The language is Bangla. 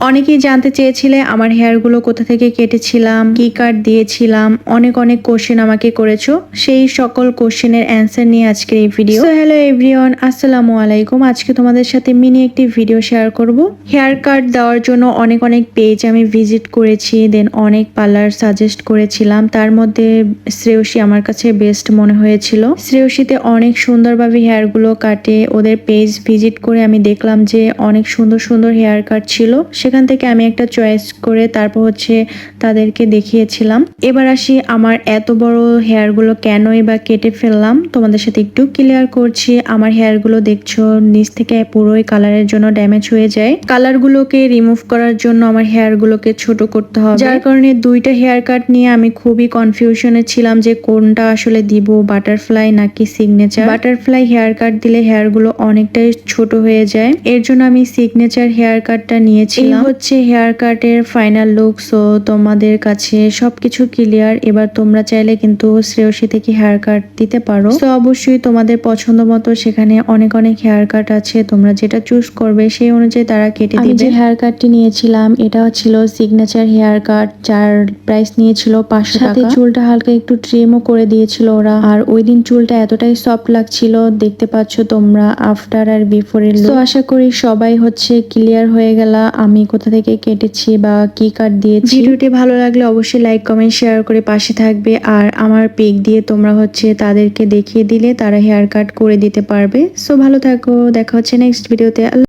অনেকেই জানতে চেয়েছিলে আমার হেয়ারগুলো কোথা থেকে কেটেছিলাম, কি কাট দিয়েছিলাম, অনেক অনেক কোশ্চেন আমাকে করেছো। সেই সকল কোশ্চেনের অ্যান্সার নিয়ে আজকের এই ভিডিও। সো হ্যালো এভরিওয়ান, আসসালামু আলাইকুম। আজকে তোমাদের সাথে মিনি একটি ভিডিও শেয়ার করব। হেয়ার কাট দেওয়ার জন্য অনেক অনেক পেজ আমি ভিজিট করেছি, দেন অনেক পার্লার সাজেস্ট করেছিলাম। তার মধ্যে শ্রেয়সী আমার কাছে বেস্ট মনে হয়েছিল। শ্রেয়সীতে অনেক সুন্দরভাবে হেয়ারগুলো কাটে। ওদের পেজ ভিজিট করে আমি দেখলাম যে অনেক সুন্দর সুন্দর হেয়ার কাট ছিল। সেখান থেকে আমি একটা চয়েস করে তারপর তাদেরকে দেখিয়েছিলাম। এবার আসি আমার এত বড় হেয়ারগুলো কেনই বা কেটে ফেললাম, তোমাদের সাথে একটু ক্লিয়ার করছি। আমার হেয়ারগুলো দেখছো নিচ থেকে পুরোই কালারের জন্য ড্যামেজ হয়ে যায়। কালারগুলোকে রিমুভ করার জন্য আমার হেয়ারগুলোকে ছোট করতে হবে, যার কারণে দুইটা হেয়ার কাট নিয়ে আমি খুবই কনফিউশনে ছিলাম যে কোনটা আসলে দিব, বাটারফ্লাই নাকি সিগনেচার। বাটারফ্লাই হেয়ার কাট দিলে হেয়ারগুলো অনেকটাই ছোট হয়ে যায়, এর জন্য আমি সিগনেচার হেয়ার কাটটা নিয়েছিলাম। হচ্ছে হেয়ার কাটের ফাইনাল লুক। সো তোমাদের কাছে সবকিছু ক্লিয়ার। এবার তোমরা চাইলে কিন্তু শ্রেয়সী থেকে হেয়ার কাট দিতে পারো। তো অবশ্যই তোমাদের পছন্দ মতো সেখানে অনেক অনেক হেয়ার কাট আছে, তোমরা যেটা চুজ করবে সেই অনুযায়ী তারা কেটে দিবে। আমি যে হেয়ার কাটটি নিয়েছিলাম এটা ছিল সিগনেচার হেয়ার কাট, যার প্রাইস নিয়েছিল 500 টাকা। চুলটা হালকা একটু ট্রিমও করে দিয়েছিল ওরা। আর ওই দিন চুলটা এতটাই সফট লাগছিল, দেখতে পাচ্ছ তোমরা আফটার আর বিফোর এর লুক। তো আশা করি সবাই ক্লিয়ার হয়ে গেল আমি কোথা থেকে কেটেছি বা কি কাট দিয়েছি। ভিডিওটি ভালো লাগলে অবশ্যই লাইক কমেন্ট শেয়ার করে পাশে থাকবে। আর আমার পিক দিয়ে তোমরা তাদেরকে দেখিয়ে দিলে তারা হেয়ার কাট করে দিতে পারবে। সো ভালো থাকো, দেখা হচ্ছে নেক্সট ভিডিওতে।